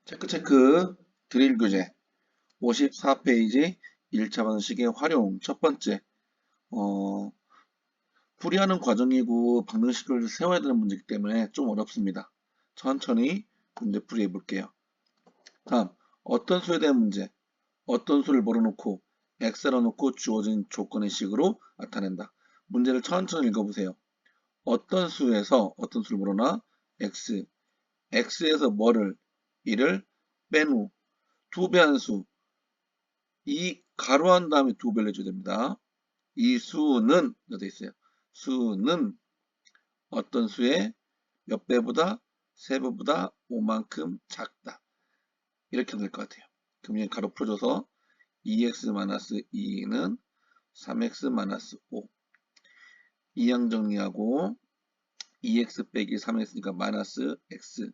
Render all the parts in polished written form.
체크 드릴 교재 54페이지 1차 방식의 활용 첫 번째 풀이하는 과정이고 방정식을 세워야 되는 문제이기 때문에 좀 어렵습니다. 천천히 문제 풀이해 볼게요. 다음 어떤 수에 대한 문제 어떤 수를 몰아놓고 x라 놓고 주어진 조건의 식으로 나타낸다. 문제를 천천히 읽어보세요. 어떤 수에서 어떤 수를 몰아놔 x에서 뭐를 1을 뺀 후 두 배한 수 이 가로한 다음에 두 배를 해줘야 됩니다. 이 수는 되어 있어요. 수는 어떤 수의 몇 배보다 세 배보다 5만큼 작다. 이렇게 될 것 같아요. 그럼 얘 가로 풀어줘서 2x-2는 3x-5 이항 정리하고 2x 빼기 3x니까 마이너스 x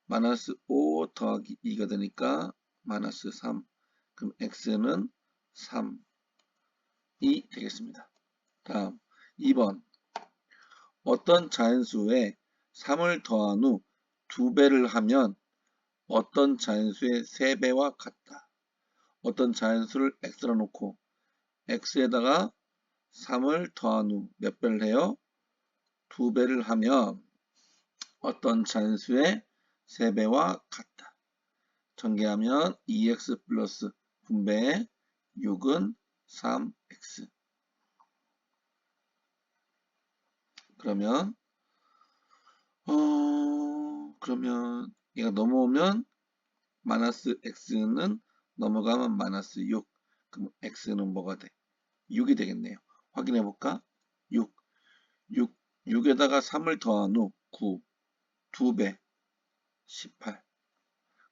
마이너스 5 더하기 2가 되니까 마이너스 3 그럼 x는 3이 되겠습니다. 다음 2번 어떤 자연수에 3을 더한 후 2배를 하면 어떤 자연수의 3배와 같다. 어떤 자연수를 x로 놓고 x에다가 3을 더한 후 몇 배를 해요? 2배를 하면 어떤 자연수의 3배와 같다. 전개하면 2x 플러스 분배 6은 3x 그러면 그러면 얘가 넘어오면 마이너스 x는 넘어가면 마이너스 6 그럼 x는 뭐가 돼? 6이 되겠네요. 확인해 볼까? 6 6에다가 3을 더한 후 9 2배 18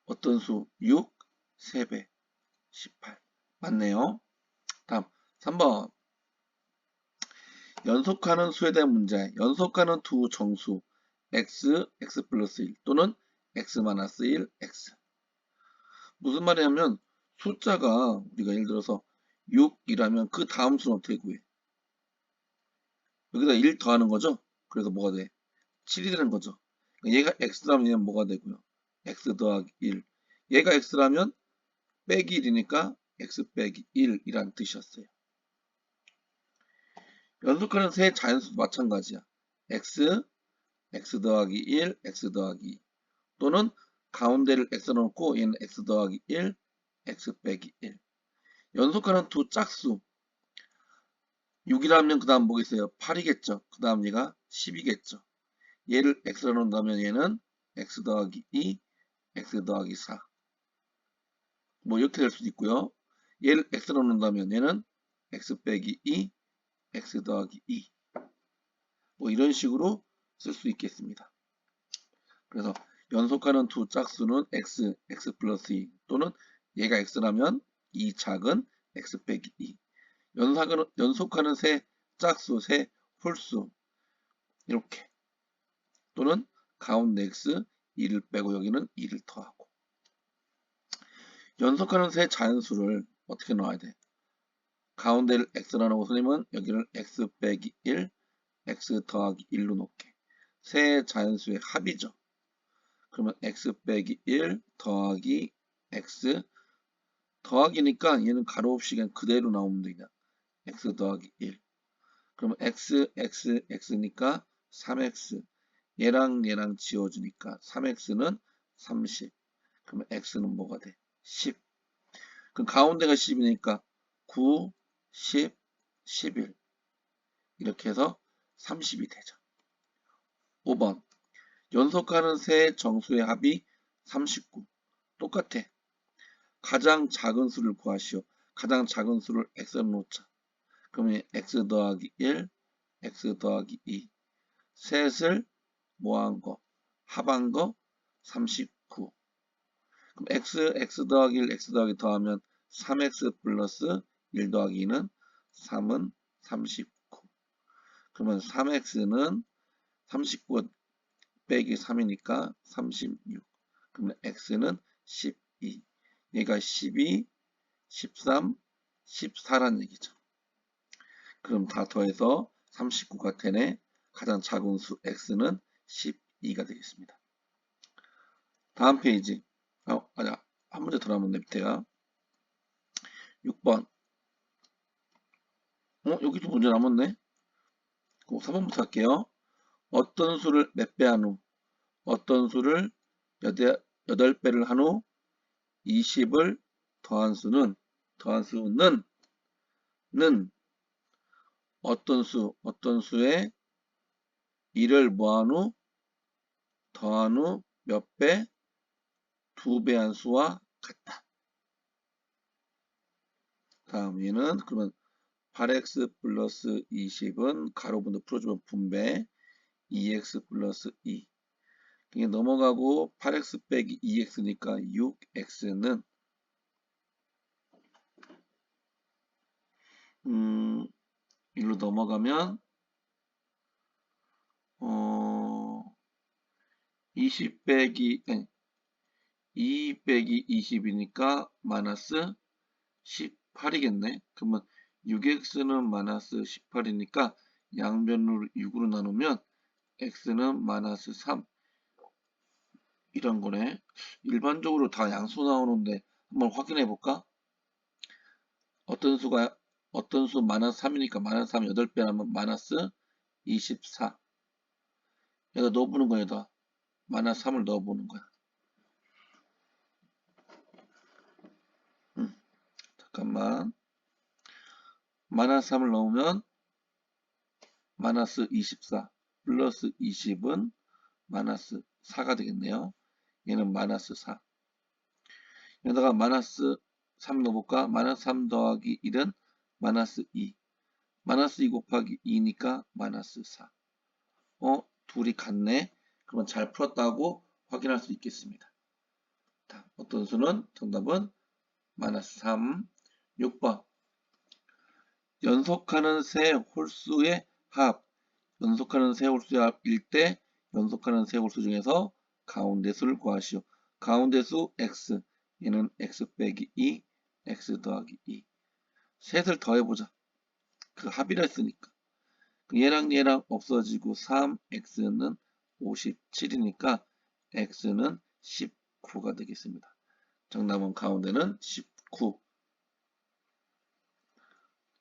어떤 수? 6 3배 18 맞네요. 다음 3번 연속하는 수에 대한 문제. 연속하는 두 정수 x 플러스 1 또는 x 마이너스 1 x 무슨 말이냐면 숫자가 우리가 예를 들어서 6이라면 그 다음 수는 어떻게 구해? 여기다 1 더하는 거죠? 그래서 뭐가 돼? 7이 되는 거죠. 얘가 x라면 얘는 뭐가 되고요? x 더하기 1 얘가 x라면 빼기 1이니까 x 빼기 1이라는 뜻이었어요. 연속하는 세 자연수도 마찬가지야. x 더하기 1, x 더하기 2 또는 가운데를 x로 놓고 얘는 x 더하기 1, x 빼기 1 연속하는 두 짝수 6이라면 그 다음 뭐겠어요? 8이겠죠. 그 다음 얘가 10이겠죠. 얘를 x로 놓는다면 얘는 x 더하기 2, x 더하기 4 뭐 이렇게 될 수도 있고요. 얘를 x로 놓는다면 얘는 x 빼기 2, x 더하기 2 뭐 이런 식으로 쓸 수 있겠습니다. 그래서 연속하는 두 짝수는 x 플러스 2 또는 얘가 x라면 이 작은 x 빼기 2 연속하는 세 짝수, 세 홀수 이렇게 또는 가운데 x 2를 빼고 여기는 2를 더하고 연속하는 세 자연수를 어떻게 넣어야 돼? 가운데를 x라 놓고 선생님은 여기를 x 빼기 1, x 더하기 1로 놓게 세 자연수의 합이죠. 그러면 x 빼기 1 더하기 x 더하기니까 얘는 가로 없이 그냥 그대로 나오면 되냐. x 더하기 1 그러면 x니까 3x 얘랑 얘랑 지워주니까 3x는 30 그러면 x는 뭐가 돼? 10 그럼 가운데가 10이니까 9, 10, 11 이렇게 해서 30이 되죠. 5번 연속하는 세 정수의 합이 39 똑같아. 가장 작은 수를 구하시오. 가장 작은 수를 x로 놓자. 그러면 x 더하기 1, x 더하기 2 셋을 뭐한 거? 합한 거 39 그럼 x 더하기 1, x 더하기 더하면 3x 플러스 1 더하기 2는 3은 39 그러면 3x는 39 빼기 3이니까 36 그러면 x는 12 얘가 12, 13, 14란 얘기죠. 그럼 다 더해서 39가 되네. 가장 작은 수 x는 12가 되겠습니다. 다음 페이지. 아니야. 한 문제 더 남았네, 밑에가. 6번. 여기도 문제 남았네. 3번부터 할게요. 어떤 수를 몇 배 한 후, 어떤 수를 8배를 한 후, 20을 더한 수는, 는 어떤 수의 1을 뭐한 후, 더한 후 몇 배, 2배 한 수와 같다. 다음 얘는 그러면 8x 플러스 20은 가로분도 풀어주면 분배 2x 플러스 2. 이게 넘어가고 8x 빼기 2x니까 6x는 이로 넘어가면 20 빼기 아니 2 빼기 20이니까 마이너스 18이겠네. 그러면 6x는 마이너스 18이니까 양변을 6으로 나누면 x는 마이너스 3 이런 거네. 일반적으로 다 양수 나오는데 한번 확인해 볼까? 어떤 수 마이너스 3이니까 마이너스 3 8배 하면 마이너스 24. 여기다 넣어보는 거야. 여기다 마이너스 3을 넣어보는 거야. 잠깐만. 마이너스 3을 넣으면 마이너스 24 플러스 20은 마이너스 4가 되겠네요. 얘는 마이너스 4. 여기다가 마이너스 3 넣어볼까? 마이너스 3 더하기 1은 마이너스 2. 마이너스 2 곱하기 2니까 마이너스 4. 둘이 같네. 그러면 잘 풀었다고 확인할 수 있겠습니다. 어떤 수는 정답은 마이너스 3. 6번. 연속하는 세 홀수의 합. 연속하는 세 홀수의 합일 때 연속하는 세 홀수 중에서 가운데 수를 구하시오. 가운데 수 x. 얘는 x 빼기 2, x 더하기 2. 셋을 더해보자. 그 합이라 했으니까. 얘랑 없어지고 3x는 57이니까 x는 19가 되겠습니다. 정답은 가운데는 19.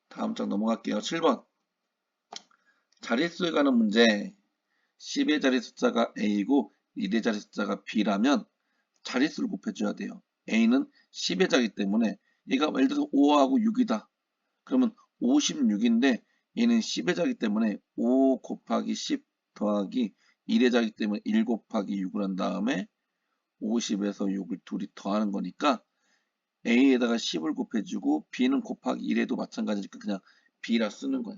다음 장 넘어갈게요. 7번. 자릿수에 관한 문제. 10의 자리 숫자가 a이고 1의 자리 숫자가 b라면 자릿수를 곱해줘야 돼요. a는 10의 자리 때문에 얘가 예를 들어서 5하고 6이다. 그러면 56인데 얘는 10의 자리 때문에 5 곱하기 10 더하기 1의 자리 때문에 1 곱하기 6을 한 다음에 50에서 6을 둘이 더하는 거니까 a에다가 10을 곱해주고 b는 곱하기 1에도 마찬가지니까 그냥 b라 쓰는 거야.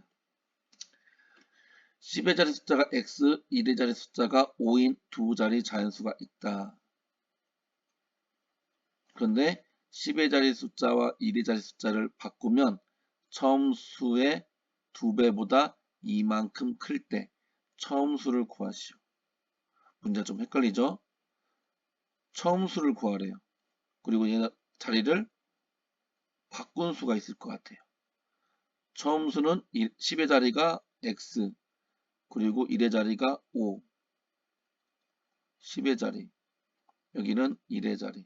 10의 자리 숫자가 x, 1의 자리 숫자가 5인 두 자리 자연수가 있다. 그런데 10의 자리 숫자와 1의 자리 숫자를 바꾸면 처음 수의 2배보다 이만큼 클 때 처음 수를 구하시오. 문제가 좀 헷갈리죠? 처음 수를 구하래요. 그리고 얘 자리를 바꾼 수가 있을 것 같아요. 처음 수는 10의 자리가 x, 그리고 1의 자리가 5, 10의 자리, 여기는 1의 자리.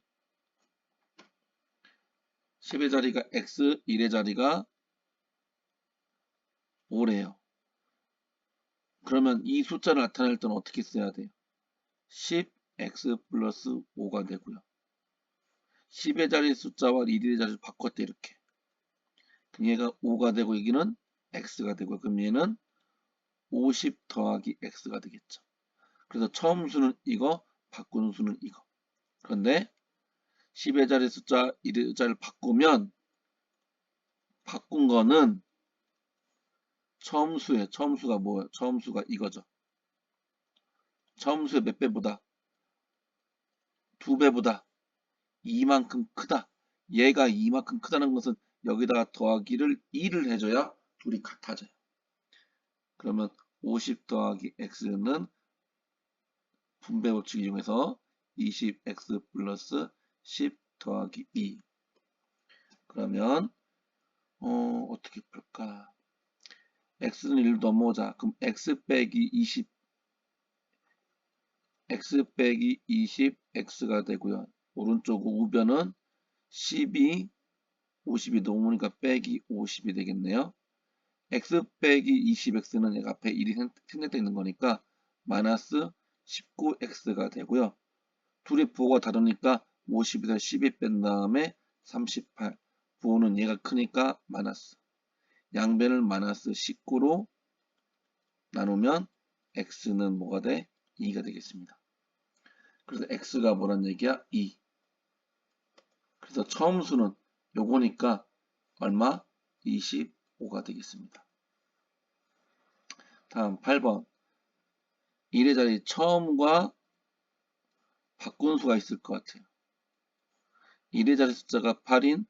10의 자리가 x, 1의 자리가 5래요. 그러면 이 숫자를 나타낼 때는 어떻게 써야 돼요? 10x 플러스 5가 되고요. 10의 자리 숫자와 1의 자리를 바꿨대 이렇게. 그럼 얘가 5가 되고 여기는 x가 되고 그럼 얘는 50 더하기 x가 되겠죠. 그래서 처음 수는 이거, 바꾸는 수는 이거. 그런데 10의 자리 숫자, 1의 자리를 바꾸면 바꾼 거는 처음 수가 뭐예요? 처음 수가 이거죠. 처음 수의 몇 배보다? 2배보다 이만큼 크다. 얘가 이만큼 크다는 것은 여기다가 더하기를 2를 해줘야 둘이 같아져요. 그러면 50 더하기 x는 분배 법칙 이용해서 20x 플러스 10 더하기 2. 그러면 어떻게 풀까? x는 1로 넘어오자. 그럼 x 빼기 20 x 빼기 20 x가 되고요. 오른쪽 우변은 12, 50이 넘으니까 빼기 50이 되겠네요. x 빼기 20x는 얘가 앞에 1이 생략되어 있는 거니까 마이너스 19x가 되고요. 둘이 부호가 다르니까 50에서 12 뺀 다음에 38. 부호는 얘가 크니까 마이너스. 양변을 마이너스 19로 나누면 x는 뭐가 돼? 2가 되겠습니다. 그래서 x가 뭐란 얘기야? 2. 그래서 처음 수는 요거니까 얼마? 25가 되겠습니다. 다음 8번. 1의 자리 처음과 바꾼 수가 있을 것 같아요. 1의 자리 숫자가 8인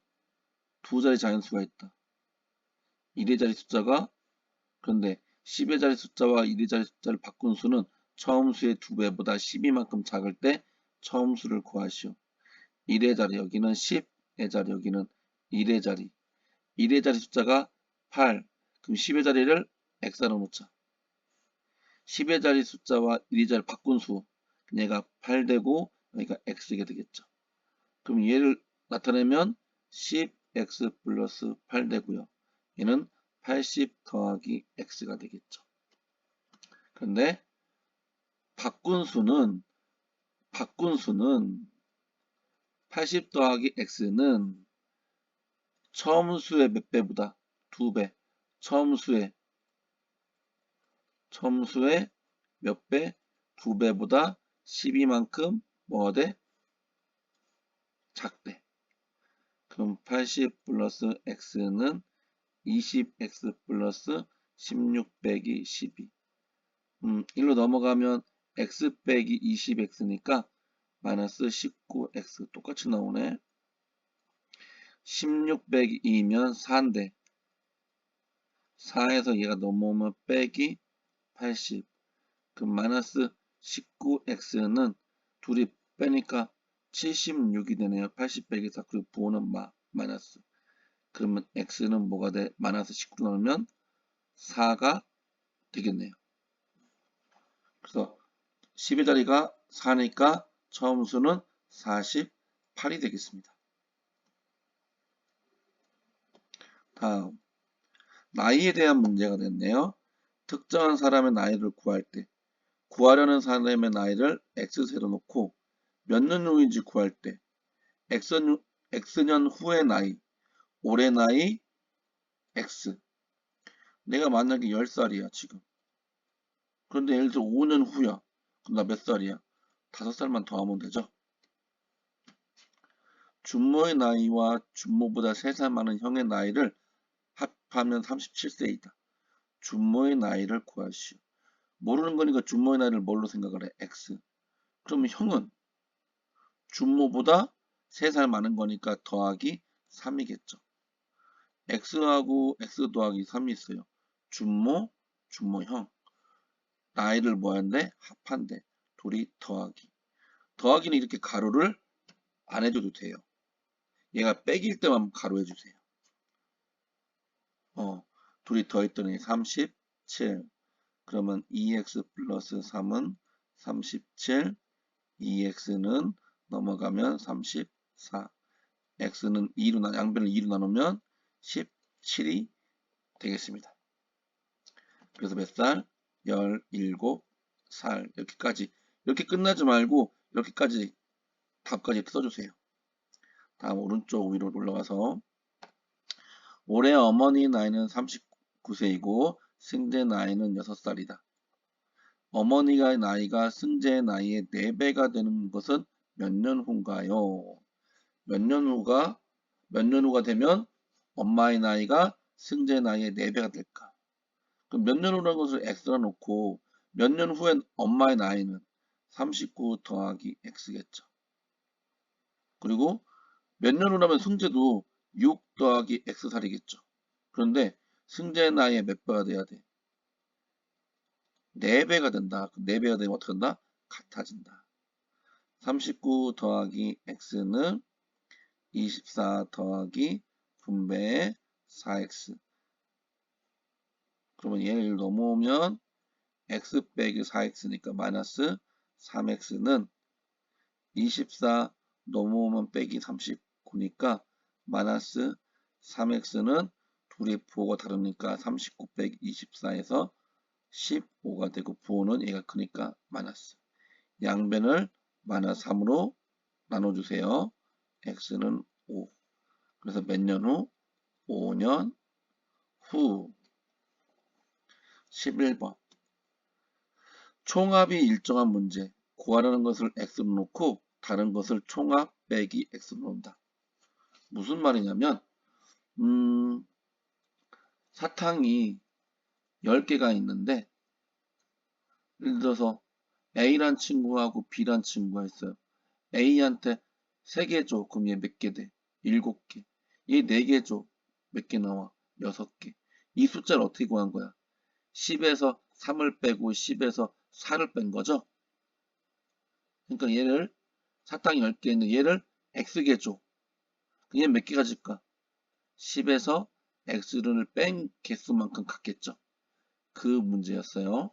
두 자리 자연수가 있다. 1의 자리 숫자가 그런데 10의 자리 숫자와 1의 자리 숫자를 바꾼 수는 처음 수의 2배보다 12만큼 작을 때 처음 수를 구하시오. 1의 자리 여기는 10의 자리 여기는 1의 자리 1의 자리 숫자가 8 그럼 10의 자리를 x로 놓자. 10의 자리 숫자와 1의 자리 바꾼 수 얘가 8 되고 여기가 x가 되겠죠. 그럼 얘를 나타내면 10x 플러스 8 되고요. 얘는 80 더하기 x가 되겠죠. 그런데 바꾼 수는 80 더하기 x는 처음 수의 몇 배보다 2배. 처음 수의 몇 배? 2배보다 12만큼 뭐가 돼? 작대. 그럼 80 플러스 x는 20x 플러스 16 빼기 12. 1로 넘어가면 x 빼기 20x니까 마이너스 19x 똑같이 나오네. 16 빼기 2면 4인데 4에서 얘가 넘어오면 빼기 80. 그럼 마이너스 19x는 둘이 빼니까 76이 되네요. 80 빼기 4 그리고 부호는 마이너스. 그러면 x는 뭐가 돼? 마이너스 19 넣으면 4가 되겠네요. 그래서 10의 자리가 4니까 처음 수는 48이 되겠습니다. 다음 나이에 대한 문제가 됐네요. 특정한 사람의 나이를 구할 때 구하려는 사람의 나이를 x세로 놓고 몇 년 후인지 구할 때 x년 후의 나이, 올해 나이 x. 내가 만약에 10살이야 지금. 그런데 예를 들어 5년 후야. 그럼 나 몇 살이야? 5살만 더하면 되죠. 준모의 나이와 준모보다 3살 많은 형의 나이를 합하면 37세이다. 준모의 나이를 구하시오. 모르는 거니까 준모의 나이를 뭘로 생각을 해? x. 그러면 형은 준모보다 3살 많은 거니까 더하기 3이겠죠. x하고 x 더하기 3이 있어요. 준모, 준모형. 나이를 뭐 한대? 합한대. 둘이 더하기. 더하기는 이렇게 가로를 안 해줘도 돼요. 얘가 빼기일 때만 가로 해주세요. 둘이 더했더니 37. 그러면 2x 플러스 3은 37. 2x는 넘어가면 34. x는 2로 양변을 2로 나누면 17이 되겠습니다. 그래서 몇 살? 17살. 이렇게까지. 이렇게 끝나지 말고 이렇게까지 답까지 써주세요. 다음 오른쪽 위로 올라가서 올해 어머니 나이는 39세이고 승재 나이는 6살이다. 어머니가 나이가 승재의 나이의 4배가 되는 것은 몇 년 후인가요? 몇 년 후가 되면 엄마의 나이가 승재의 나이의 4배가 될까? 그럼 몇 년 후라는 것을 x라 놓고 몇 년 후엔 엄마의 나이는 39 더하기 x겠죠. 그리고 몇 년 후라면 승재도 6 더하기 x살이겠죠. 그런데 승재의 나이의 몇 배가 돼야 돼? 4배가 된다. 4배가 되면 어떻게 된다? 같아진다. 39 더하기 x는 24 더하기 분배의 4x. 그러면 얘를 넘어오면 x 빼기 4x니까 마이너스 3x는 24 넘어오면 빼기 39니까 마이너스 3x는 둘이 부호가 다르니까 39 빼기 24에서 15가 되고 부호는 얘가 크니까 마이너스. 양변을 마이너스 3으로 나눠주세요. x는 5. 그래서 몇 년 후? 5년 후. 11번. 총합이 일정한 문제. 구하라는 것을 x로 놓고 다른 것을 총합 빼기 x로 놓는다. 무슨 말이냐면 사탕이 10개가 있는데 예를 들어서 A란 친구하고 B란 친구가 있어요. A한테 3개 줘. 그럼 얘 몇 개 돼? 7개. 얘 4개 줘. 몇 개 나와? 6개. 이 숫자를 어떻게 구한 거야? 10에서 3을 빼고 10에서 4를 뺀 거죠. 그러니까 얘를 사탕이 10개 있는데 얘를 X개 줘. 얘 몇 개 가질까? 10에서 X를 뺀 개수만큼 같겠죠. 그 문제였어요.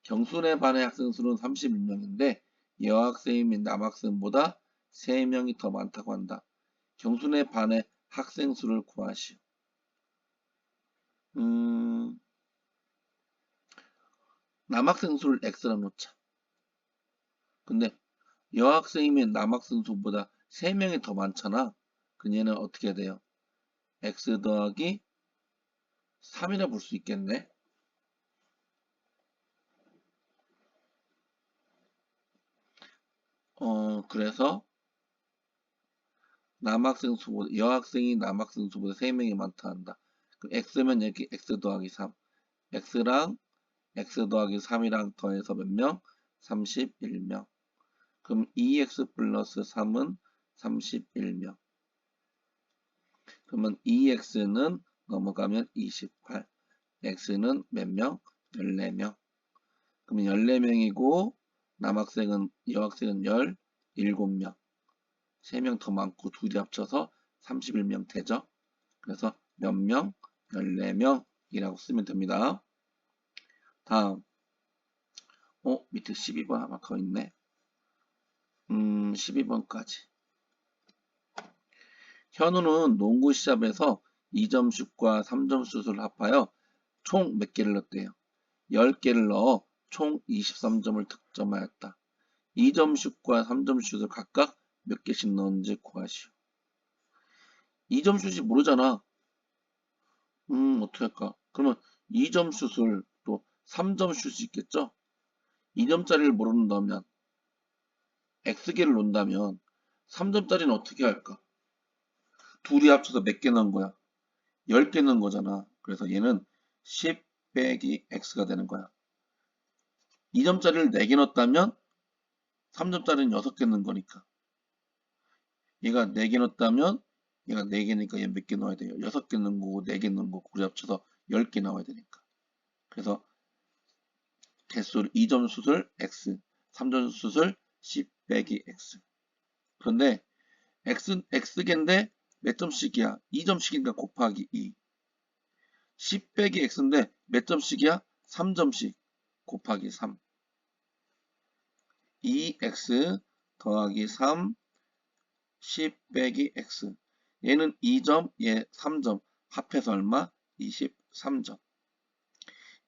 경순의 반의 학생 수는 31명인데 여학생이 및 남학생보다 3명이 더 많다고 한다. 경순의 반의 학생 수를 구하시오. 남학생 수를 x라 놓자. 근데 여학생이 및 남학생 수보다 3명이 더 많잖아. 그럼 얘는 어떻게 돼요? x 더하기 3이라 볼 수 있겠네. 그래서 남학생 수보다 여학생이 남학생 수보다 3명이 많다 한다. 그럼 x면 여기 x 더하기 3. x랑 x 더하기 3이랑 더해서 몇 명? 31명. 그럼 2x 플러스 3은 31명. 그러면 2x는 넘어가면 28. x는 몇 명? 14명. 그러면 14명이고 여학생은 17명. 3명 더 많고 둘이 합쳐서 31명 되죠. 그래서 몇 명? 14명이라고 쓰면 됩니다. 다음. 밑에 12번 하나 더 있네. 12번까지. 현우는 농구 시합에서 2점 슛과 3점 슛을 합하여 총 몇 개를 넣었대요? 10개를 넣어 총 23점을 득점하였다. 2점 슛과 3점 슛을 각각 몇 개씩 넣었는지 구하시오. 2점 슛이 모르잖아. 어떻게 할까? 그러면 2점 슛을 또 3점 슛이 있겠죠? 2점짜리를 모른다면 X개를 놓는다면 3점짜리는 어떻게 할까? 둘이 합쳐서 몇 개 넣은 거야? 10개 넣은 거잖아. 그래서 얘는 10 빼기 X가 되는 거야. 2점짜리를 4개 넣었다면 3점짜리는 6개 넣은 거니까. 얘가 4개 넣었다면 얘가 4개니까 얘 몇 개 넣어야 돼요? 6개 넣은 거고 4개 넣은 거고 둘이 합쳐서 10개 나와야 되니까. 그래서 개수를 2점 숫을 X, 3점 숫을 10 빼기 X. 그런데 X개인데 몇 점씩이야? 2점씩이니까 곱하기 2. 10 빼기 X인데 몇 점씩이야? 3점씩 곱하기 3. 2X 더하기 3, 10 빼기 X. 얘는 2점, 얘 3점. 합해서 얼마? 23점.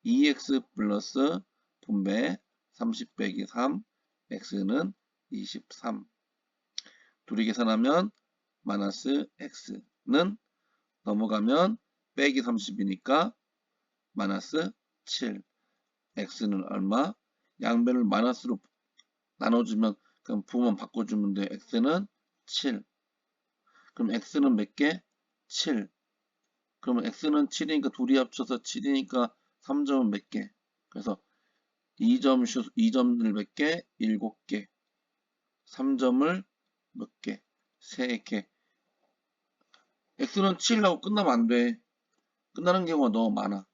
2X 플러스 분배 30 빼기 3, X는 23. 둘이 계산하면 마이너스 X는 넘어가면 빼기 30이니까 마이너스 7. X는 얼마? 양변을 마이너스로 나눠주면 그럼 부호만 바꿔주면 돼. X는 7. 그럼 X는 몇 개? 7. 그러면 X는 7이니까 둘이 합쳐서 7이니까 3점은 몇 개? 그래서 2점을 몇 개? 7개. 3점을 몇 개? 3개. X는 7하고 끝나면 안 돼. 끝나는 경우가 너무 많아.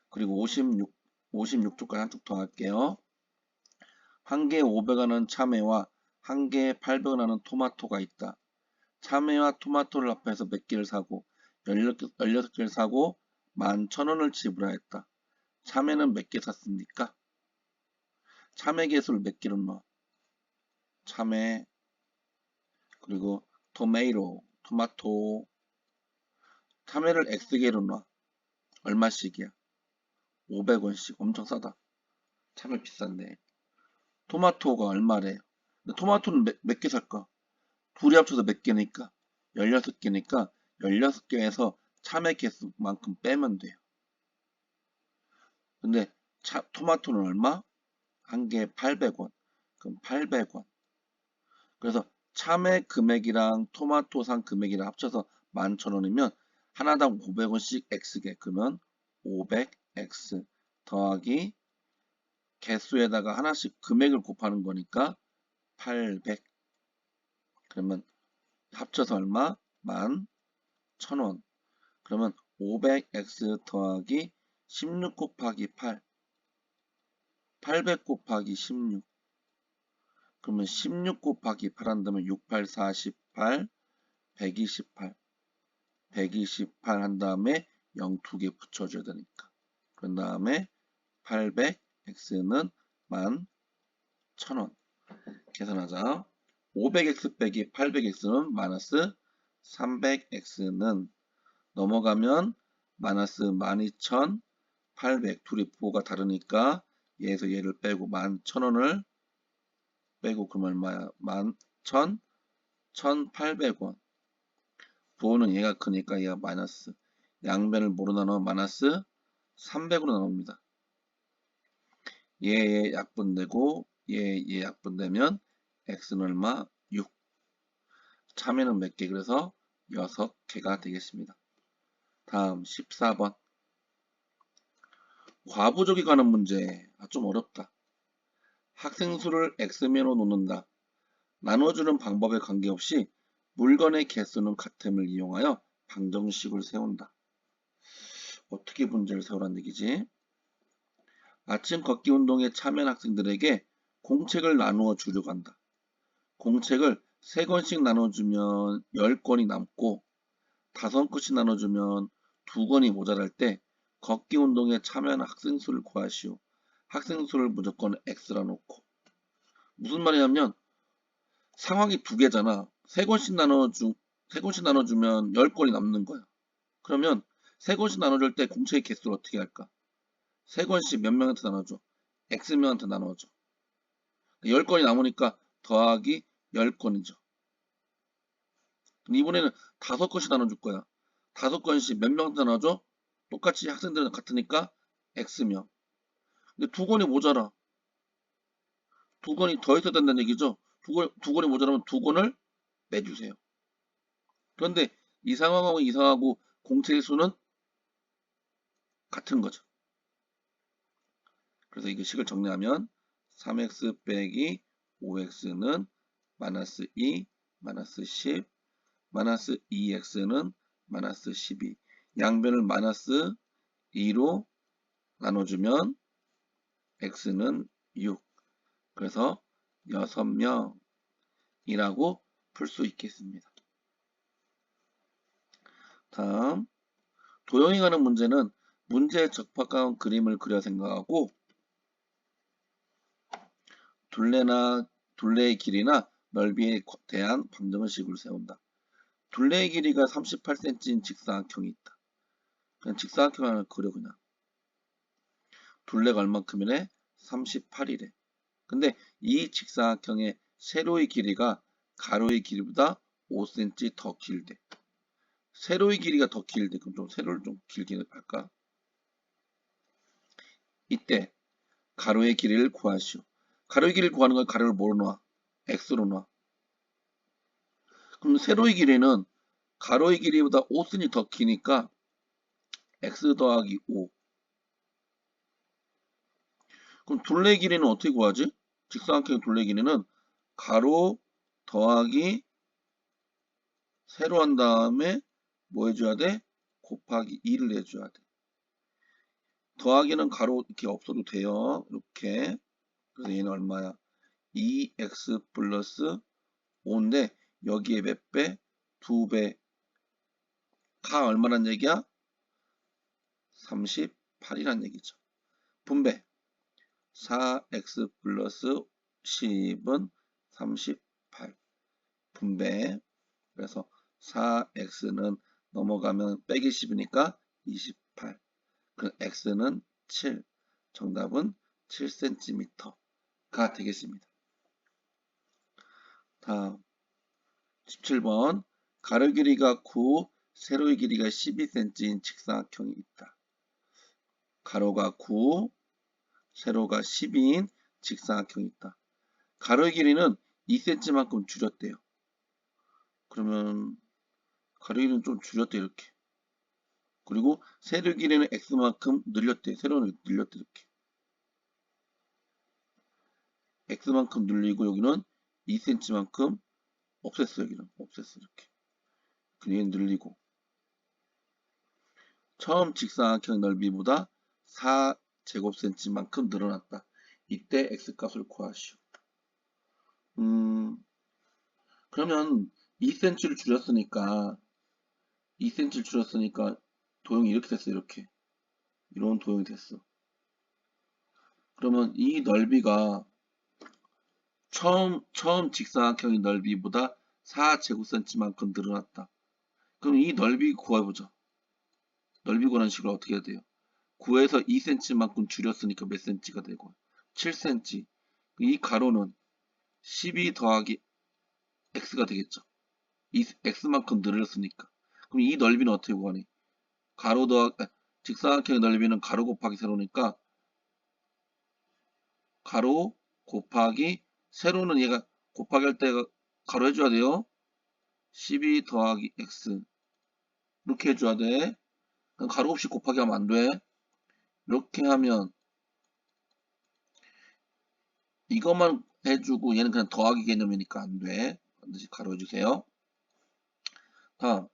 그리고 56쪽까지 한 쪽 더 할게요. 한 개에 500원은 참외와 한 개에 800원하는 토마토가 있다. 참외와 토마토를 합해서 몇 개를 사고 16개를 사고 11,000원을 지불하였다. 참외는 몇 개 샀습니까? 참외 개수를 몇 개로 넣어? 참외, 그리고 토마토. 참외를 X개로 놔. 얼마씩이야? 500원씩. 엄청 싸다. 참외 비싼데. 토마토가 얼마래요? 근데 토마토는 몇 개 살까? 둘이 합쳐서 몇 개니까? 16개니까 16개에서 참외 개수만큼 빼면 돼요. 근데 토마토는 얼마? 한 개에 800원. 그럼 800원. 그래서 참외 금액이랑 토마토 산 금액이랑 합쳐서 11,000원이면 하나당 500원씩 X개. 그러면 500X 더하기 개수에다가 하나씩 금액을 곱하는 거니까 800. 그러면 합쳐서 얼마? 11,000원. 그러면 500X 더하기 16 곱하기 8. 800 곱하기 16. 그러면 16 곱하기 8 한다면 68, 48, 128. 128 한 다음에 0 2개 붙여줘야 되니까. 그 다음에 800X는 11,000원. 계산하자. 500X 빼기 800X는 마이너스 300X는 넘어가면 마이너스 12,800. 둘이 부호가 다르니까 얘에서 얘를 빼고 11,000원을 빼고 그러면 얼마야? 11,800원. 부호는 얘가 크니까 얘가 마이너스. 양변을 뭐로 나눠? 마이너스 300으로 나눕니다. 얘 약분되고 얘 약분되면 x는 얼마? 6. 참외는 몇 개? 그래서 6개가 되겠습니다. 다음 14번. 과부족이 가는 문제. 좀 어렵다. 학생 수를 x면으로 놓는다. 나눠주는 방법에 관계없이 물건의 개수는 같음을 이용하여 방정식을 세운다. 어떻게 문제를 세우라는 얘기지? 아침 걷기 운동에 참여한 학생들에게 공책을 나누어 주려고 한다. 공책을 3권씩 나눠주면 10권이 남고 5권씩 나눠주면 2권이 모자랄 때 걷기 운동에 참여한 학생 수를 구하시오. 학생 수를 무조건 X라 놓고. 무슨 말이냐면 상황이 두 개잖아. 3권씩 나눠주면 10권이 남는 거야. 그러면 3권씩 나눠줄 때 공책의 개수를 어떻게 할까? 3권씩 몇 명한테 나눠줘? X명한테 나눠줘. 10권이 남으니까 더하기 10권이죠. 이번에는 5권씩 나눠줄 거야. 5권씩 몇 명한테 나눠줘? 똑같이 학생들은 같으니까 X명. 근데 2권이 모자라. 2권이 더 있어야 된다는 얘기죠. 2권이 모자라면 2권을 빼주세요. 그런데 이 상황하고 이 상황하고 공책의 수는 같은 거죠. 그래서 이게 식을 정리하면 3x 빼기 5x는 마이너스 2, 마이너스 10, 마이너스 2x는 마이너스 12. 양변을 마이너스 2로 나눠주면 x는 6. 그래서 6명이라고 풀 수 있겠습니다. 다음 도형이 가는 문제는 문제에 적합한 그림을 그려 생각하고 둘레의 길이나 넓이에 대한 방정식을 세운다. 둘레의 길이가 38cm인 직사각형이 있다. 그냥 직사각형 하나 그려 그냥. 둘레가 얼만큼이래? 38이래. 근데 이 직사각형의 세로의 길이가 가로의 길이보다 5cm 더 길대. 세로의 길이가 더 길대. 그럼 좀 세로를 좀 길게 할까? 이때 가로의 길이를 구하시오. 가로의 길이를 구하는 건 가로를 뭐로 놔? x로 놔. 그럼 세로의 길이는 가로의 길이보다 5cm 더 기니까 x 더하기 5. 그럼 둘레 길이는 어떻게 구하지? 직사각형의 둘레 길이는 가로 더하기 세로 한 다음에 뭐 해줘야 돼? 곱하기 2를 해줘야 돼. 더하기는 가로 이렇게 없어도 돼요. 이렇게. 그래서 얘는 얼마야? 2x 플러스 5인데 여기에 몇 배? 2배. 가 얼마란 얘기야? 38이란 얘기죠. 분배. 4x 플러스 10은 38 분배. 그래서 4x는 넘어가면 빼기 10이니까 28. 그 x는 7. 정답은 7cm가 되겠습니다. 다음 17번. 가로 길이가 9, 세로의 길이가 12cm인 직사각형이 있다. 가로가 9, 세로가 12인 직사각형이 있다. 가로의 길이는 2cm만큼 줄였대요. 그러면 가로 길이는 좀 줄였대 이렇게. 그리고 세로 길이는 x만큼 늘렸대. 세로는 늘렸대 이렇게. x만큼 늘리고 여기는 2cm만큼 없앴어. 여기는 없앴어 이렇게. 그리고 늘리고 처음 직사각형 넓이보다 4제곱cm만큼 늘어났다. 이때 x값을 구하시오. 그러면 2cm를 줄였으니까 도형이 이렇게 됐어. 이렇게. 이런 도형이 됐어. 그러면 이 넓이가 처음 직사각형의 넓이보다 4제곱cm만큼 늘어났다. 그럼 이 넓이 구해보죠. 넓이 구하는 식으로 어떻게 해야 돼요? 9에서 2cm만큼 줄였으니까 몇 cm가 되고 7cm. 이 가로는 12 더하기 x가 되겠죠. 이 x만큼 늘렸으니까. 그럼 이 넓이는 어떻게 구하니? 직사각형의 넓이는 가로 곱하기 세로니까 가로 곱하기 세로는 얘가 곱하기 할 때 가로 해줘야 돼요. 12 더하기 x 이렇게 해줘야 돼. 가로 없이 곱하기 하면 안 돼. 이렇게 하면 이것만 해주고 얘는 그냥 더하기 개념이니까 안 돼. 반드시 가로 해주세요. 다음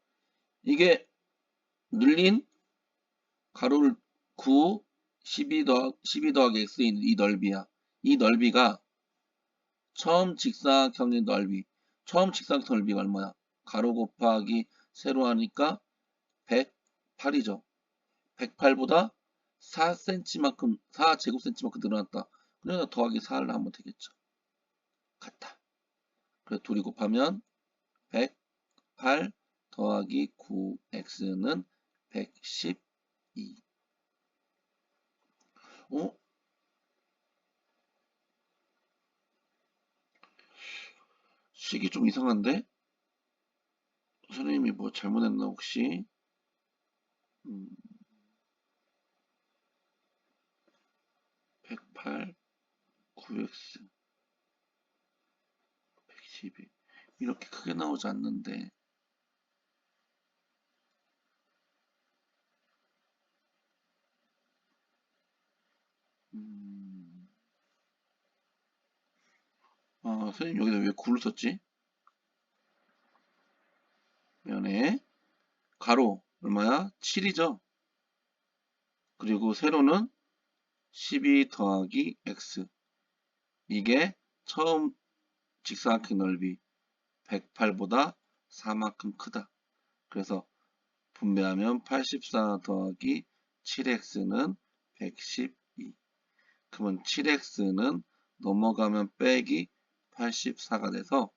이게 늘린 가로를 9, 12 더하기 x인 이 넓이야. 이 넓이가 처음 직사각형의 넓이가 얼마야? 가로 곱하기 세로 하니까 108이죠. 108보다 4제곱cm만큼 늘어났다. 그러니까 더하기 4를 하면 되겠죠. 같다. 그래서 둘이 곱하면 108 더하기 9x는 112. 식이 좀 이상한데? 선생님이 뭐 잘못했나 혹시? 108, 9x, 112 이렇게 크게 나오지 않는데 선생님 여기다 왜 9를 썼지? 면에 가로 얼마야? 7이죠? 그리고 세로는 12 더하기 x 이게 처음 직사각형 넓이 108보다 4만큼 크다. 그래서 분배하면 84 더하기 7x는 112. 그러면 7x는 넘어가면 빼기 84가 돼서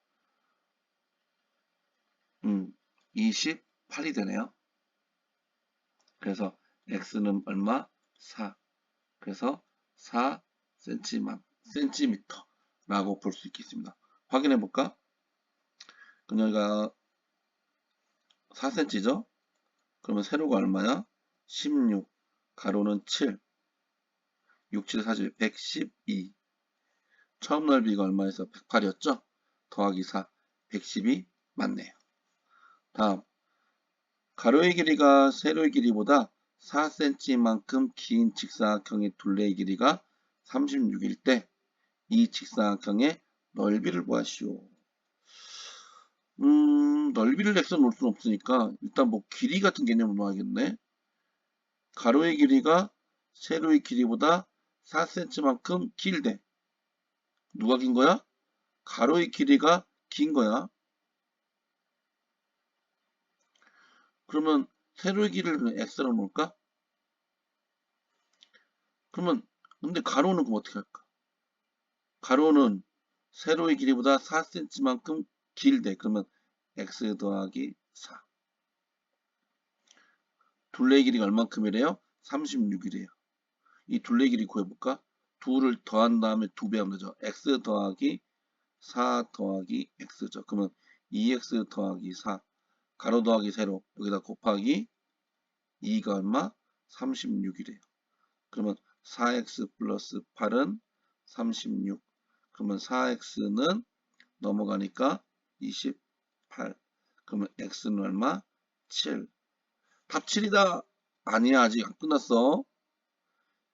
28이 되네요. 그래서 x는 얼마? 4. 그래서 4cm라고 볼 수 있겠습니다. 확인해 볼까? 그럼 여기가 4cm죠? 그러면 세로가 얼마야? 16. 가로는 7. 6, 7, 40, 112. 처음 넓이가 얼마에서 108이었죠? 더하기 4, 110이 맞네요. 다음, 가로의 길이가 세로의 길이보다 4cm만큼 긴 직사각형의 둘레의 길이가 36일 때 이 직사각형의 넓이를 구하시오. 넓이를 x로 놓을 수는 없으니까 일단 뭐 길이 같은 개념으로 놔야겠네. 가로의 길이가 세로의 길이보다 4cm만큼 길대. 누가 긴 거야? 가로의 길이가 긴 거야. 그러면 세로의 길이를 x로 놓을까? 그러면 근데 가로는 그럼 어떻게 할까? 가로는 세로의 길이보다 4cm만큼 길대. 그러면 x 더하기 4. 둘레의 길이가 얼만큼이래요? 36이래요. 이 둘레 길이 구해볼까? 2를 더한 다음에 2배 하면 되죠. x 더하기 4 더하기 x죠. 그러면 2x 더하기 4 가로 더하기 세로 여기다 곱하기 2가 얼마? 36이래요. 그러면 4x 플러스 8은 36. 그러면 4x는 넘어가니까 28. 그러면 x는 얼마? 7. 답 7이다. 아니야, 아직 안 끝났어.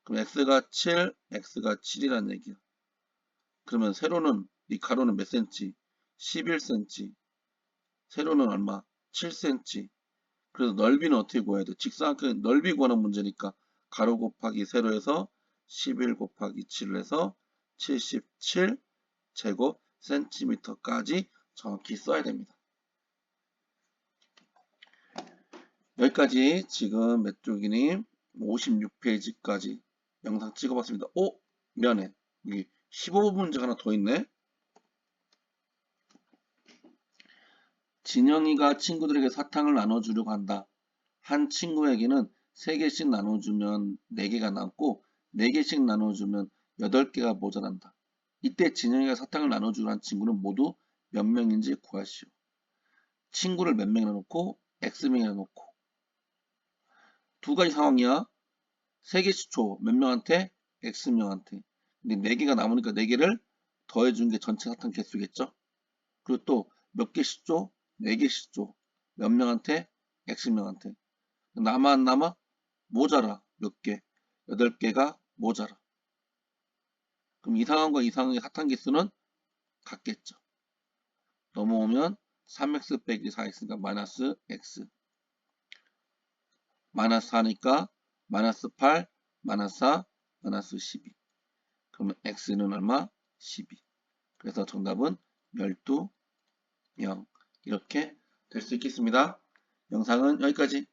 그럼 x가 7, x가 7이라는 얘기야. 그러면 세로는 이 가로는 몇 cm? 11cm. 세로는 얼마? 7cm. 그래서 넓이는 어떻게 구해야 돼? 직사각형 넓이 구하는 문제니까 가로 곱하기 세로에서 11 곱하기 7을 해서 77 제곱 센티미터까지 정확히 써야 됩니다. 여기까지 지금 몇 쪽이니? 56페이지까지 영상 찍어봤습니다. 오! 미안해. 여기 15분 문제가 하나 더 있네. 진영이가 친구들에게 사탕을 나눠주려고 한다. 한 친구에게는 3개씩 나눠주면 4개가 남고 4개씩 나눠주면 8개가 모자란다. 이때 진영이가 사탕을 나눠주려 한 친구는 모두 몇 명인지 구하시오. 친구를 몇 명이나 놓고 X명이나 놓고 두 가지 상황이야. 3개씩 줘. 몇 명한테? X명한테. 근데 4개가 남으니까 4개를 더해준 게 전체 사탕 개수겠죠? 그리고 또 몇 개씩 줘? 4개씩 줘. 몇 명한테? X명한테. 남아 안 남아? 모자라. 몇 개? 8개가 모자라. 그럼 이 상황과 이 상황의 사탕 개수는 같겠죠. 넘어오면 3x 빼기 4x니까 마이너스 x. 마이너스 4니까 마이너스 8, 마이너스 4, 마이너스 12. 그러면 x는 얼마? 12. 그래서 정답은 12, 0. 이렇게 될 수 있겠습니다. 영상은 여기까지.